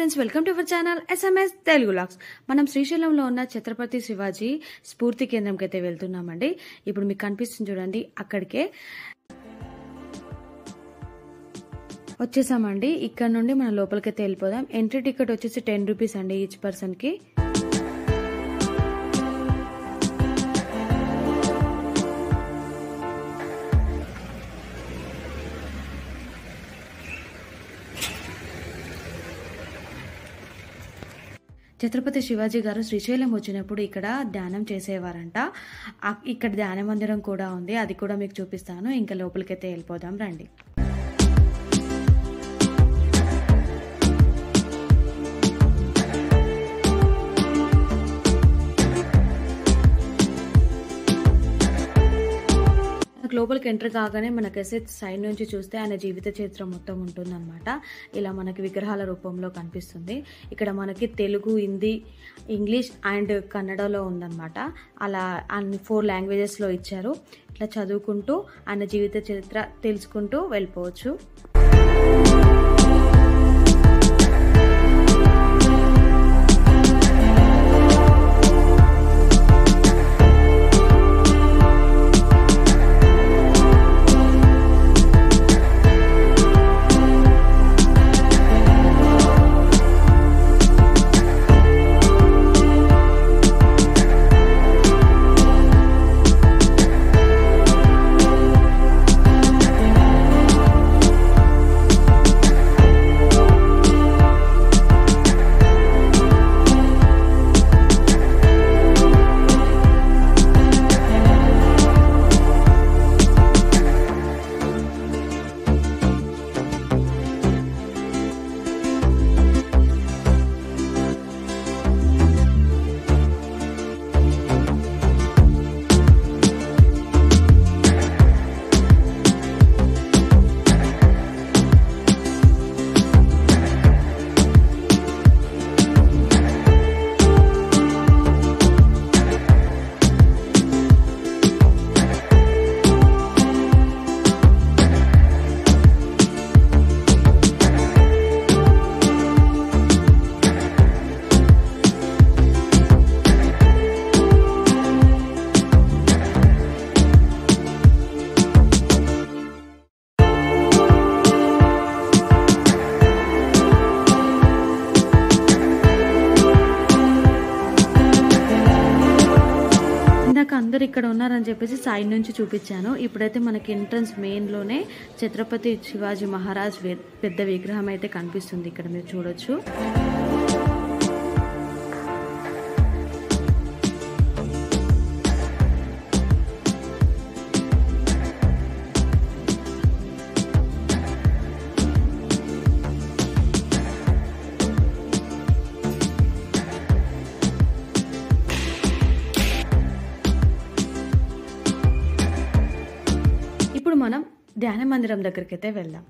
Friends, welcome to our channel SMS Telugu logs. మనం శ్రీశైలంలో ఉన్న ఛత్రపతి శివాజీ స్ఫూర్తి కేంద్రంకి అయితే వెళ్తున్నామండి. ఇప్పుడు మీకు కనిపిస్తుంది చూడండి, అక్కడికే వచ్చేసామండి. ఇక్కడ నుండి మనం లోపలికైతే వెళ్ళిపోదాం. ఎంట్రీ టికెట్ వచ్చేసి 10 రూపీస్ అండి ఈచ్ పర్సన్ కి. ఛత్రపతి శివాజీ గారు శ్రీశైలం వచ్చినప్పుడు ఇక్కడ ధ్యానం చేసేవారంట. ఇక్కడ ధ్యాన మందిరం కూడా ఉంది, అది కూడా మీకు చూపిస్తాను. ఇంకా లోపలికైతే వెళ్ళిపోదాం రండి. లోపలికి ఎంటర్ కాగానే మనకైతే సైడ్ నుంచి చూస్తే ఆయన జీవిత చరిత్ర మొత్తం ఉంటుందన్నమాట. ఇలా మనకి విగ్రహాల రూపంలో కనిపిస్తుంది. ఇక్కడ మనకి తెలుగు, హిందీ, ఇంగ్లీష్ అండ్ కన్నడలో ఉందన్నమాట. అలా అన్ని 4 లాంగ్వేజెస్లో ఇచ్చారు. ఇట్లా చదువుకుంటూ ఆయన జీవిత చరిత్ర తెలుసుకుంటూ వెళ్ళిపోవచ్చు. అందరు ఇక్కడ ఉన్నారని చెప్పేసి సైడ్ నుంచి చూపించాను. ఇప్పుడైతే మనకి ఎంట్రన్స్ మెయిన్ లోనే ఛత్రపతి శివాజీ మహారాజ్ పెద్ద విగ్రహం అయితే కనిపిస్తుంది. ఇక్కడ మీరు చూడొచ్చు. ఇప్పుడు మనం ధ్యాన మందిరం దగ్గరికి అయితే వెళ్దాం.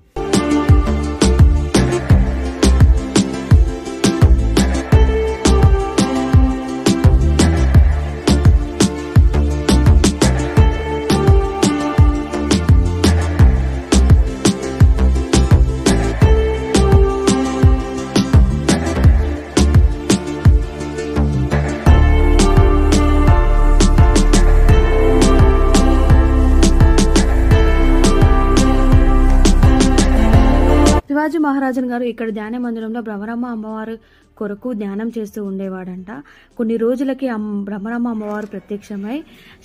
శివాజీ మహారాజన్ గారు ఇక్కడ ధ్యాన మందిరంలో భ్రమరమ్మ అమ్మవారు కొరకు ధ్యానం చేస్తూ ఉండేవాడంట. కొన్ని రోజులకి భ్రమరమ్మ అమ్మవారు ప్రత్యక్షమై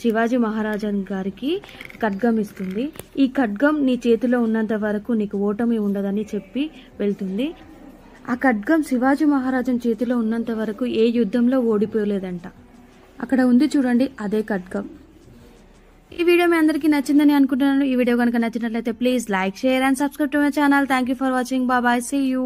శివాజీ మహారాజన్ గారికి ఖడ్గం ఇస్తుంది. ఈ ఖడ్గం నీ చేతిలో ఉన్నంత వరకు నీకు ఓటమి ఉండదని చెప్పి వెళ్తుంది. ఆ ఖడ్గం శివాజీ మహారాజన్ చేతిలో ఉన్నంత వరకు ఏ యుద్ధంలో ఓడిపోలేదంట. అక్కడ ఉంది చూడండి, అదే ఖడ్గం. ఈ వీడియో మీ అందరికీ నచ్చిందని అనుకుంటున్నాను. ఈ వీడియో కనుక నచ్చినట్లయితే please like, share and subscribe to my channel. Thank you for watching. Bye, see you.